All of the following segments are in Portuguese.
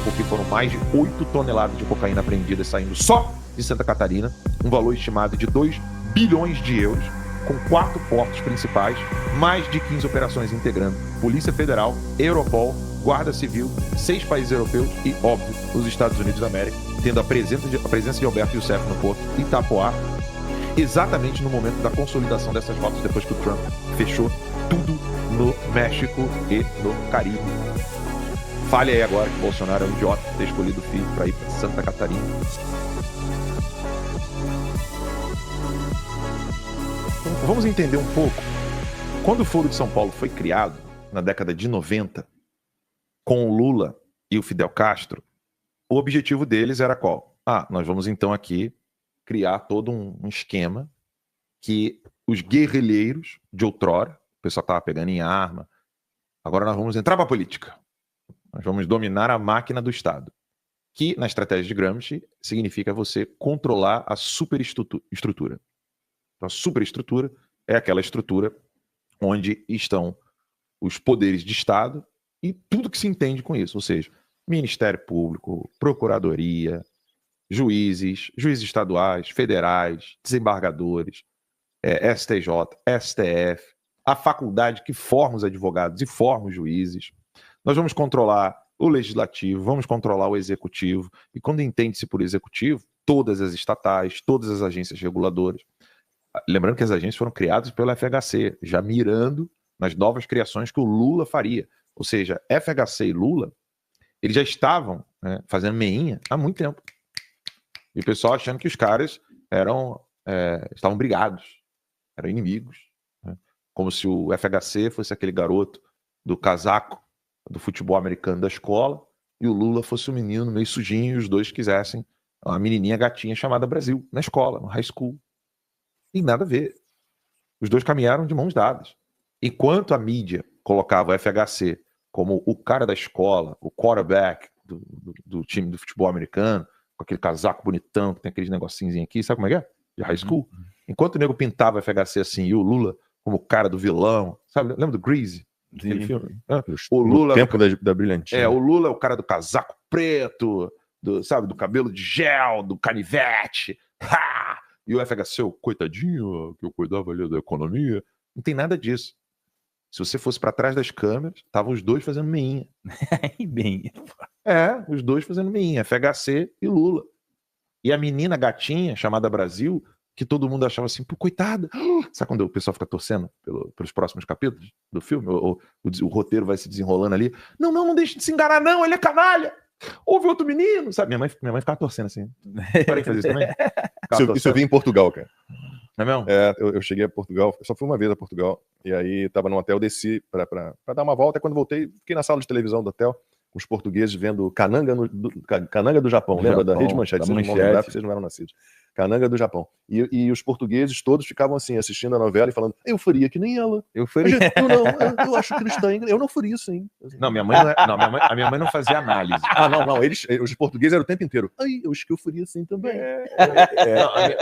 porque foram mais de 8 toneladas de cocaína apreendidas saindo só de Santa Catarina, um valor estimado de 2 bilhões de euros, com 4 portos principais, mais de 15 operações integrando Polícia Federal, Europol, Guarda Civil, 6 países europeus e, óbvio, os Estados Unidos da América, tendo a presença de Alberto Youssef no porto de Itapoá, exatamente no momento da consolidação dessas rotas, depois que o Trump fechou tudo no México e no Caribe. Fale aí agora que o Bolsonaro é um idiota ter escolhido o filho para ir para Santa Catarina. Então, vamos entender um pouco. Quando o Foro de São Paulo foi criado, na década de 90, com o Lula e o Fidel Castro, o objetivo deles era qual? Nós vamos então aqui criar todo um esquema que os guerrilheiros de outrora, o pessoal estava pegando em arma, agora nós vamos entrar para a política. Nós vamos dominar a máquina do Estado, que na estratégia de Gramsci significa você controlar a superestrutura. Então a superestrutura é aquela estrutura onde estão os poderes de Estado e tudo que se entende com isso, ou seja, Ministério Público, Procuradoria, juízes estaduais, federais, desembargadores, STJ, STF, a faculdade que forma os advogados e forma os juízes. Nós vamos controlar o legislativo, vamos controlar o executivo, e quando entende-se por executivo, todas as estatais, todas as agências reguladoras. Lembrando que as agências foram criadas pelo FHC, já mirando nas novas criações que o Lula faria. Ou seja, FHC e Lula, eles já estavam fazendo meinha há muito tempo. E o pessoal achando que os caras estavam brigados, eram inimigos. Como se o FHC fosse aquele garoto do casaco do futebol americano da escola e o Lula fosse um menino meio sujinho e os dois quisessem uma menininha gatinha chamada Brasil, na escola, no high school. E nada a ver. Os dois caminharam de mãos dadas. Enquanto a mídia colocava o FHC como o cara da escola, o quarterback do time do futebol americano, com aquele casaco bonitão, que tem aqueles negocinhos aqui, sabe como é que é? De high school. Enquanto o nego pintava o FHC assim e o Lula como o cara do vilão, sabe? Lembra do Greasy? Aquele filme? O Lula, tempo da brilhantina. O Lula é o cara do casaco preto, do cabelo de gel, do canivete. E o FHC, o coitadinho, que eu cuidava ali da economia. Não tem nada disso. Se você fosse para trás das câmeras, estavam os dois fazendo meinha. Os dois fazendo meinha, FHC e Lula. E a menina gatinha, chamada Brasil, que todo mundo achava assim, pô, coitada. Sabe quando o pessoal fica torcendo pelos próximos capítulos do filme? O roteiro vai se desenrolando ali. Não deixe de se enganar, não, ele é canalha. Houve outro menino, sabe? Minha mãe ficava torcendo assim. Parei de fazer isso também. Isso eu vi em Portugal, cara. Não é mesmo? Eu cheguei a Portugal, só fui uma vez a Portugal, e aí tava no hotel, desci pra dar uma volta, e quando voltei, fiquei na sala de televisão do hotel, com os portugueses vendo Cananga do Japão, lembra da Rede Manchete? Vocês não eram nascidos. Cananga do Japão. E os portugueses todos ficavam assim, assistindo a novela e falando, eu faria que nem ela. Eu eu acho cristã, eu não faria assim. Não, a minha mãe não fazia análise. Os portugueses eram o tempo inteiro. Eu acho que eu faria assim também.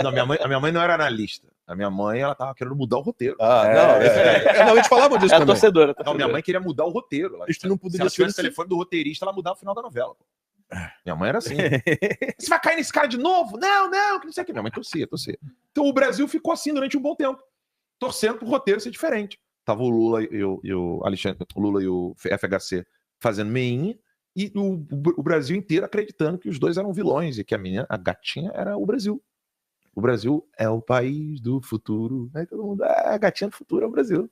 A minha mãe não era analista. A minha mãe, ela tava querendo mudar o roteiro. Não, eles falavam disso também. Torcedora. Não, minha mãe queria mudar o roteiro. Isso não poderia se ela tivesse o telefone do roteirista, ela mudava o final da novela. Minha mãe era assim. Você vai cair nesse cara de novo? Não, que não sei o que. Minha mãe torcia. Então o Brasil ficou assim durante um bom tempo, torcendo pro roteiro ser diferente. Tava o Lula e o Alexandre, o Lula e o FHC fazendo meinha, e o Brasil inteiro acreditando que os dois eram vilões e que a gatinha era o Brasil. O Brasil é o país do futuro. Aí todo mundo, a gatinha do futuro é o Brasil.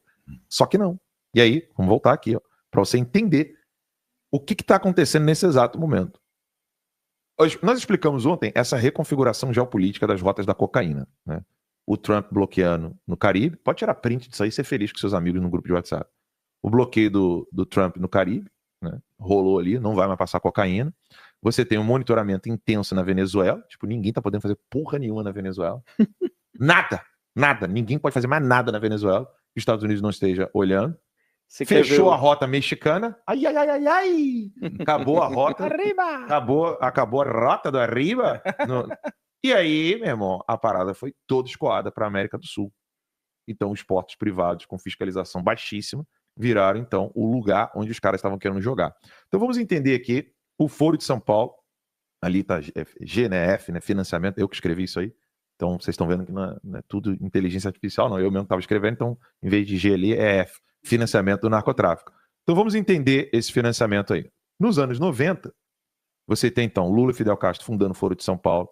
Só que não. E aí, vamos voltar aqui, para você entender o que está acontecendo nesse exato momento. Nós explicamos ontem essa reconfiguração geopolítica das rotas da cocaína, né? O Trump bloqueando no Caribe, pode tirar print disso aí e ser feliz com seus amigos no grupo de WhatsApp. O bloqueio do Trump no Caribe, né? Rolou ali, não vai mais passar cocaína. Você tem um monitoramento intenso na Venezuela, tipo, ninguém tá podendo fazer porra nenhuma na Venezuela. Nada, ninguém pode fazer mais nada na Venezuela que os Estados Unidos não esteja olhando. Fechou a rota mexicana. Ai. Acabou a rota. Arriba! Acabou a rota do Arriba. E aí, meu irmão, a parada foi toda escoada para a América do Sul. Então, os portos privados com fiscalização baixíssima viraram, então, o lugar onde os caras estavam querendo jogar. Então, vamos entender aqui O Foro de São Paulo, ali está G, né, F, né, financiamento, eu que escrevi isso aí. Então, vocês estão vendo que não é tudo inteligência artificial, não. Eu mesmo estava escrevendo, então, em vez de G ali, é F, financiamento do narcotráfico. Então, vamos entender esse financiamento aí. Nos anos 90, você tem, então, Lula e Fidel Castro fundando o Foro de São Paulo,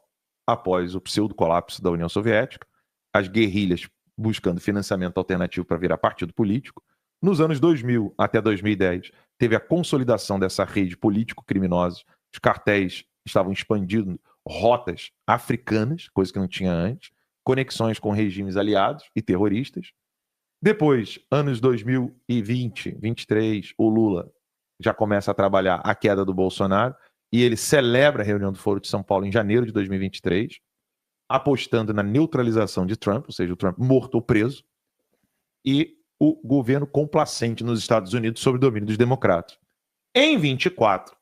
após o pseudo-colapso da União Soviética, as guerrilhas buscando financiamento alternativo para virar partido político. Nos anos 2000 até 2010, teve a consolidação dessa rede político-criminosa. Os cartéis estavam expandindo rotas africanas, coisa que não tinha antes, conexões com regimes aliados e terroristas. Depois, anos 2020, 2023, o Lula já começa a trabalhar a queda do Bolsonaro e ele celebra a reunião do Foro de São Paulo em janeiro de 2023, apostando na neutralização de Trump, ou seja, o Trump morto ou preso, e o governo complacente nos Estados Unidos sob o domínio dos democratas. Em 24,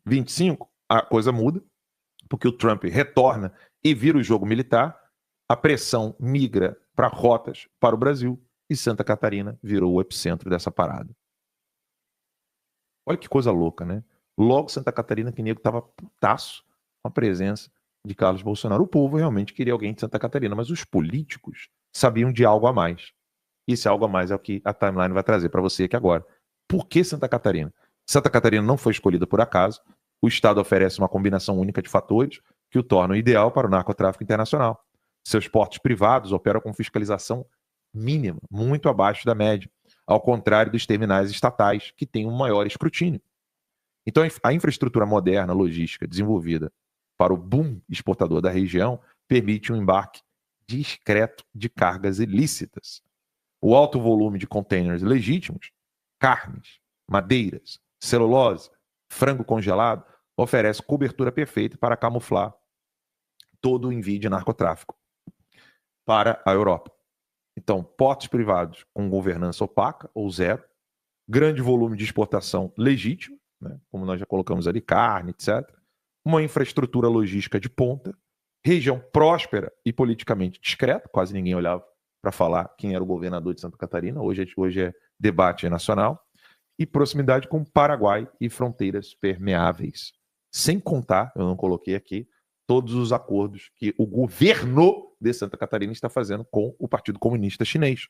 25, a coisa muda, porque o Trump retorna e vira o jogo militar, a pressão migra para rotas para o Brasil e Santa Catarina virou o epicentro dessa parada. Olha que coisa louca, né? Logo Santa Catarina, que nego estava putaço com a presença de Carlos Bolsonaro. O povo realmente queria alguém de Santa Catarina, mas os políticos sabiam de algo a mais. E esse algo a mais é o que a timeline vai trazer para você aqui agora. Por que Santa Catarina? Santa Catarina não foi escolhida por acaso. O Estado oferece uma combinação única de fatores que o tornam ideal para o narcotráfico internacional. Seus portos privados operam com fiscalização mínima, muito abaixo da média, ao contrário dos terminais estatais, que têm um maior escrutínio. Então, a infraestrutura moderna, logística, desenvolvida para o boom exportador da região, permite um embarque discreto de cargas ilícitas. O alto volume de containers legítimos, carnes, madeiras, celulose, frango congelado, oferece cobertura perfeita para camuflar todo o envio de narcotráfico para a Europa. Então, portos privados com governança opaca ou zero, grande volume de exportação legítimo, né, como nós já colocamos ali, carne, etc. Uma infraestrutura logística de ponta, região próspera e politicamente discreta, quase ninguém olhava para falar quem era o governador de Santa Catarina, hoje é debate nacional, e proximidade com o Paraguai e fronteiras permeáveis. Sem contar, eu não coloquei aqui, todos os acordos que o governo de Santa Catarina está fazendo com o Partido Comunista Chinês.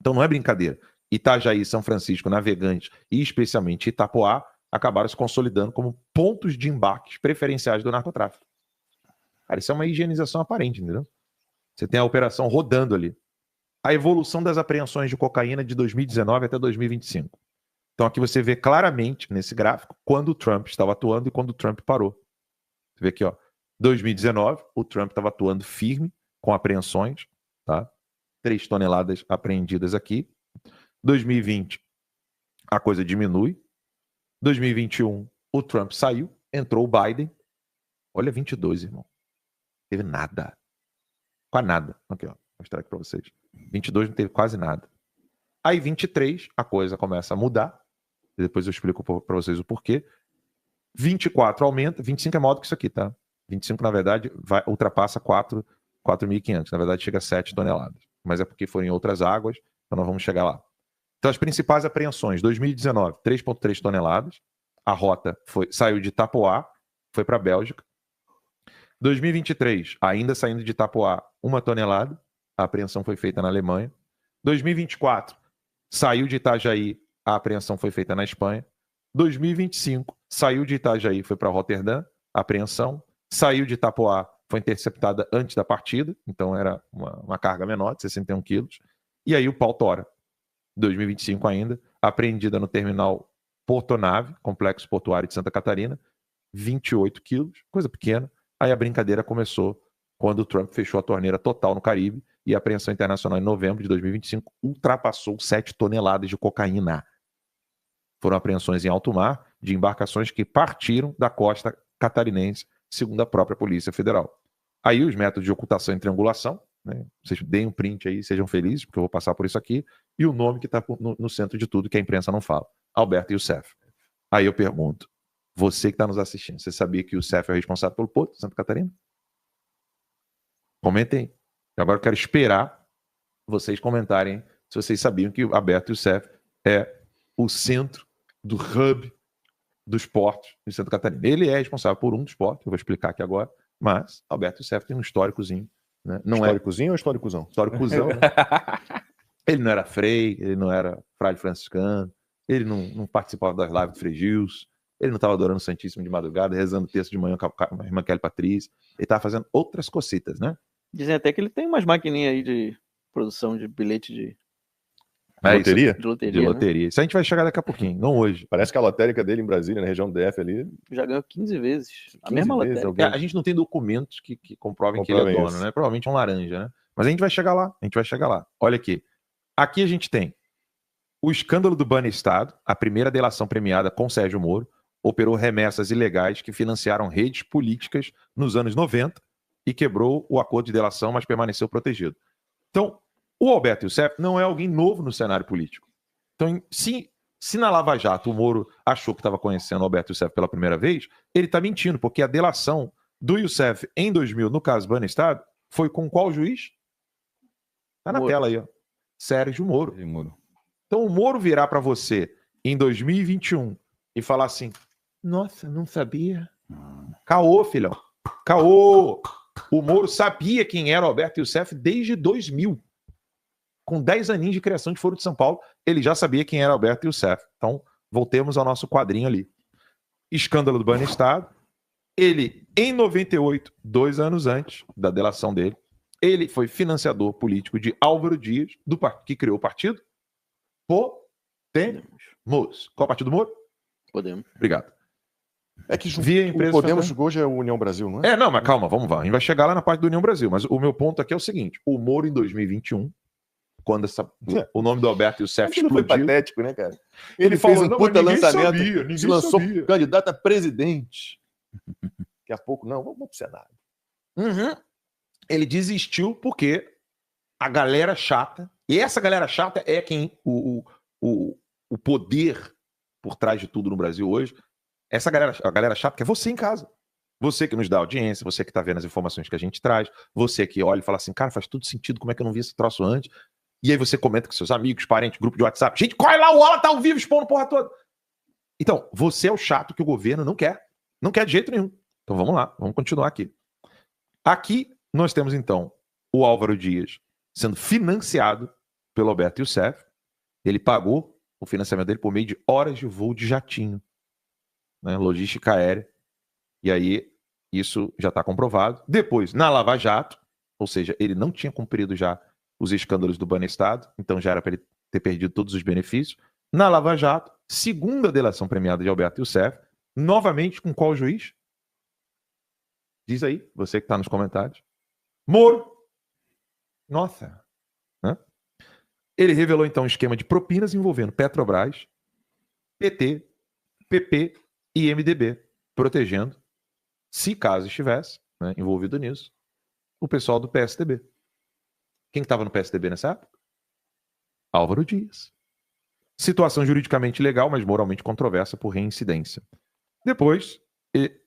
Então não é brincadeira. Itajaí, São Francisco, Navegantes e especialmente Itapoá acabaram se consolidando como pontos de embarques preferenciais do narcotráfico. Cara, isso é uma higienização aparente, entendeu? Você tem a operação rodando ali. A evolução das apreensões de cocaína de 2019 até 2025. Então aqui você vê claramente nesse gráfico quando o Trump estava atuando e quando o Trump parou. Você vê aqui, ó, 2019, o Trump estava atuando firme com apreensões, tá? 3 toneladas apreendidas aqui. 2020, a coisa diminui. 2021, o Trump saiu, entrou o Biden. Olha 22, irmão. Não teve nada. Quase nada. Aqui, ó, vou mostrar aqui para vocês. 22 não teve quase nada. Aí 23, a coisa começa a mudar. Depois eu explico para vocês o porquê. 24 aumenta, 25 é maior do que isso aqui, tá? 25, na verdade, ultrapassa 4.500. Na verdade, chega a 7 toneladas. Mas é porque foram em outras águas, então nós vamos chegar lá. Então, as principais apreensões. 2019, 3,3 toneladas. A rota saiu de Itapoá, foi para a Bélgica. 2023, ainda saindo de Itapoá, 1 tonelada. A apreensão foi feita na Alemanha. 2024, saiu de Itajaí, a apreensão foi feita na Espanha. 2025, saiu de Itajaí, foi para Roterdã, a apreensão. Saiu de Itapoá, foi interceptada antes da partida, então era uma carga menor, de 61 quilos. E aí o pau tora. 2025 ainda, apreendida no terminal Portonave, Complexo Portuário de Santa Catarina, 28 quilos, coisa pequena. Aí a brincadeira começou quando o Trump fechou a torneira total no Caribe e a apreensão internacional em novembro de 2025 ultrapassou 7 toneladas de cocaína. Foram apreensões em alto mar de embarcações que partiram da costa catarinense, segundo a própria Polícia Federal. Aí os métodos de ocultação e triangulação, né? Vocês deem um print aí, sejam felizes, porque eu vou passar por isso aqui, e o nome que está no centro de tudo, que a imprensa não fala, Alberto Youssef. Aí eu pergunto, você que está nos assistindo, você sabia que o Youssef é o responsável pelo Porto de Santa Catarina? Comentem. Agora eu quero esperar vocês comentarem se vocês sabiam que o Alberto Youssef é o centro do hub dos portos de Santa Catarina. Ele é responsável por um dos portos, eu vou explicar aqui agora, mas Alberto Youssef tem um históricozinho. Né? Não Históricozinho ou histórico-cuzão? Histórico-cuzão, né? Ele não era frei, ele não era frade franciscano, ele não participava das lives do Frei Gilson, ele não estava adorando o Santíssimo de madrugada, rezando texto de manhã com a irmã Kelly Patrícia, ele estava fazendo outras cocitas, né? Dizem até que ele tem umas maquininhas aí de produção de bilhete de Loteria? de loteria. De né? loteria. Isso a gente vai chegar daqui a pouquinho, não hoje. Parece que a lotérica dele em Brasília, na região do DF ali, Já ganhou 15 vezes. A 15 mesma vezes lotérica. A gente não tem documentos que comprovem que ele é dono, isso. né? Provavelmente é um laranja, né? Mas a gente vai chegar lá, Olha aqui. Aqui a gente tem o escândalo do Banestado, a primeira delação premiada com Sérgio Moro, operou remessas ilegais que financiaram redes políticas nos anos 90 e quebrou o acordo de delação, mas permaneceu protegido. Então, o Alberto Youssef não é alguém novo no cenário político. Então, se na Lava Jato o Moro achou que estava conhecendo o Alberto Youssef pela primeira vez, ele está mentindo, porque a delação do Youssef em 2000, no caso Banestado, foi com qual juiz? Tá na tela aí, ó. Sérgio Moro. Então o Moro virar para você em 2021 e falar assim: nossa, não sabia. Caô, filhão. Caô. O Moro sabia quem era o Alberto Youssef desde 2000. Com 10 aninhos de criação de Foro de São Paulo, ele já sabia quem era Alberto Youssef. Então, voltemos ao nosso quadrinho ali. Escândalo do Banestado. Ele, em 98, 2 anos antes da delação dele, ele foi financiador político de Álvaro Dias, que criou o partido Podemos. Qual partido do Moro? Podemos. Obrigado. É que Via o Podemos hoje é o União Brasil, não é? Não, mas calma, vamos lá. A gente vai chegar lá na parte do União Brasil. Mas o meu ponto aqui é o seguinte: o Moro, em 2021, quando o nome do Alberto Youssef Aquilo foi explodiu... patético, né, cara? Ele fez falou, um não, puta mas ninguém lançamento, sabia, ninguém se lançou sabia. candidato a presidente. Daqui a pouco, não, vamos pro Senado. Ele desistiu porque a galera chata, e essa galera chata é quem o poder por trás de tudo no Brasil hoje, a galera chata que é você em casa. Você que nos dá audiência, você que tá vendo as informações que a gente traz, você que olha e fala assim, cara, faz tudo sentido, como é que eu não vi esse troço antes? E aí você comenta com seus amigos, parentes, grupo de WhatsApp, gente, corre lá, o Ola tá ao vivo expondo porra toda. Então, você é o chato que o governo não quer. Não quer de jeito nenhum. Então vamos lá, vamos continuar aqui. Aqui nós temos então o Álvaro Dias sendo financiado pelo Alberto Youssef. Ele pagou o financiamento dele por meio de horas de voo de jatinho, né? Logística aérea. E aí isso já está comprovado. Depois, na Lava Jato, ou seja, ele não tinha cumprido já os escândalos do Banestado, então já era para ele ter perdido todos os benefícios. Na Lava Jato, segunda delação premiada de Alberto Youssef, novamente com qual juiz? Diz aí, você que está nos comentários. Moro. Nossa. Né? Ele revelou então um esquema de propinas envolvendo Petrobras, PT, PP e MDB, protegendo, se caso estivesse, né, envolvido nisso, o pessoal do PSDB. Quem estava no PSDB nessa época? Álvaro Dias. Situação juridicamente legal, mas moralmente controversa por reincidência. Depois,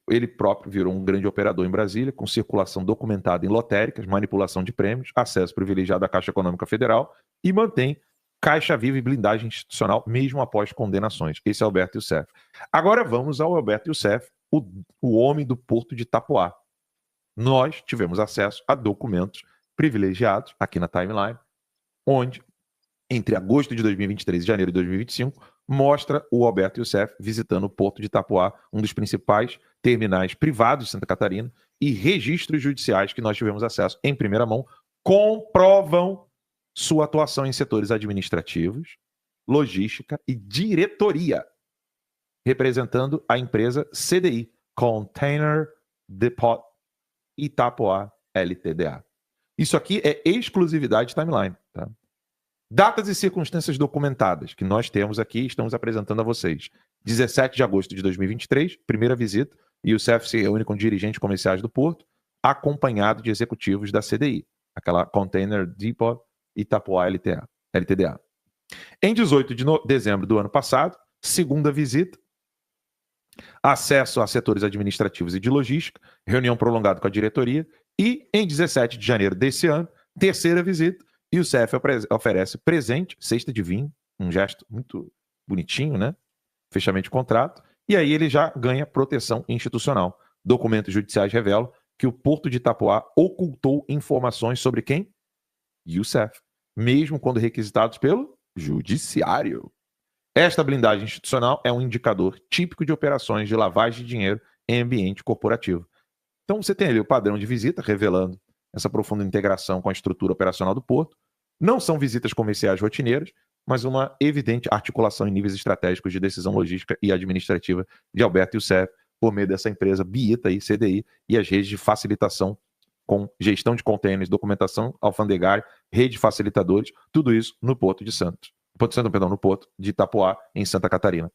ele próprio virou um grande operador em Brasília, com circulação documentada em lotéricas, manipulação de prêmios, acesso privilegiado à Caixa Econômica Federal e mantém caixa viva e blindagem institucional, mesmo após condenações. Esse é Alberto Youssef. Agora vamos ao Alberto Youssef, o homem do Porto de Itapoá. Nós tivemos acesso a documentos privilegiados aqui na timeline, onde, entre agosto de 2023 e janeiro de 2025, mostra o Alberto Youssef visitando o Porto de Itapoá, um dos principais terminais privados de Santa Catarina, e registros judiciais que nós tivemos acesso em primeira mão comprovam sua atuação em setores administrativos, logística e diretoria, representando a empresa CDI, Container Depot Itapoá Ltda. Isso aqui é exclusividade timeline, tá? Datas e circunstâncias documentadas que nós temos aqui e estamos apresentando a vocês. 17 de agosto de 2023, primeira visita, e o CEF se reúne com dirigentes comerciais do Porto, acompanhado de executivos da CDI, aquela Container Depot Itapoá Ltda. Em 18 de dezembro do ano passado, segunda visita, acesso a setores administrativos e de logística, reunião prolongada com a diretoria, e em 17 de janeiro desse ano, terceira visita, e o CEF oferece presente, cesta de vinho, um gesto muito bonitinho, né? Fechamento de contrato, E aí ele já ganha proteção institucional. Documentos judiciais revelam que o Porto de Itapuã ocultou informações sobre quem? Youssef, mesmo quando requisitados pelo Judiciário. Esta blindagem institucional é um indicador típico de operações de lavagem de dinheiro em ambiente corporativo. Então você tem ali o padrão de visita, revelando essa profunda integração com a estrutura operacional do Porto. Não são visitas comerciais rotineiras, mas uma evidente articulação em níveis estratégicos de decisão logística e administrativa de Alberto Youssef, por meio dessa empresa BITA e CDI e as redes de facilitação com gestão de contêineres, documentação alfandegária, rede de facilitadores, tudo isso no Porto de Santos. No Porto de Itapuã, em Santa Catarina.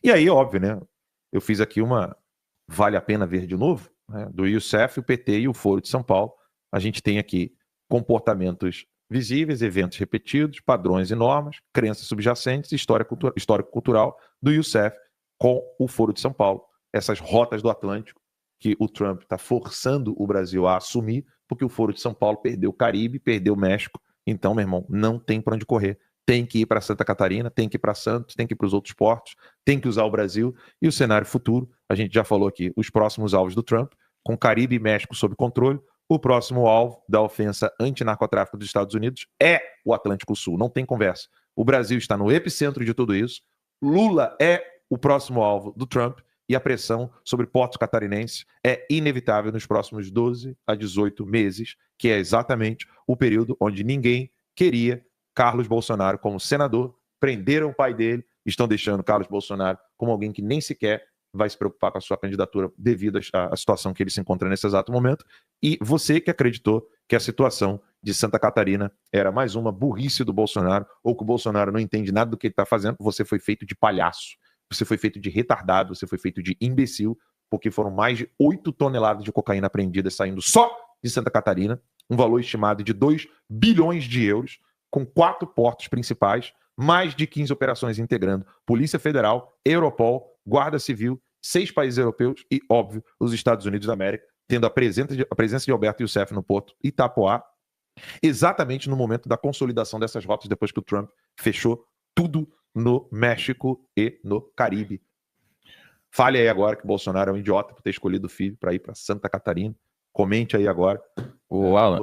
E aí, óbvio, né? Eu fiz aqui uma vale a pena ver de novo, né, do Youssef, o PT e o Foro de São Paulo. A gente tem aqui comportamentos visíveis, eventos repetidos, padrões e normas, crenças subjacentes, histórico-cultural do Youssef com o Foro de São Paulo. Essas rotas do Atlântico que o Trump está forçando o Brasil a assumir, porque o Foro de São Paulo perdeu o Caribe, perdeu o México. Então, meu irmão, não tem para onde correr. Tem que ir para Santa Catarina, tem que ir para Santos, tem que ir para os outros portos, tem que usar o Brasil. E o cenário futuro, a gente já falou aqui, os próximos alvos do Trump, com Caribe e México sob controle, o próximo alvo da ofensa antinarcotráfico dos Estados Unidos é o Atlântico Sul, não tem conversa. O Brasil está no epicentro de tudo isso, Lula é o próximo alvo do Trump e a pressão sobre portos catarinenses é inevitável nos próximos 12 a 18 meses, que é exatamente o período onde ninguém queria Carlos Bolsonaro como senador, prenderam o pai dele, estão deixando Carlos Bolsonaro como alguém que nem sequer vai se preocupar com a sua candidatura devido à situação que ele se encontra nesse exato momento. E você que acreditou que a situação de Santa Catarina era mais uma burrice do Bolsonaro, ou que o Bolsonaro não entende nada do que ele está fazendo, você foi feito de palhaço, você foi feito de retardado, você foi feito de imbecil, porque foram mais de 8 toneladas de cocaína apreendidas saindo só de Santa Catarina, um valor estimado de 2 bilhões de euros, com 4 portos principais, mais de 15 operações integrando Polícia Federal, Europol, Guarda Civil, 6 países europeus e, óbvio, os Estados Unidos da América, tendo a presença de Alberto Youssef no Porto Itapuã, exatamente no momento da consolidação dessas rotas, depois que o Trump fechou tudo no México e no Caribe. Fale aí agora que o Bolsonaro é um idiota por ter escolhido o filho para ir para Santa Catarina. Comente aí agora. O Alan,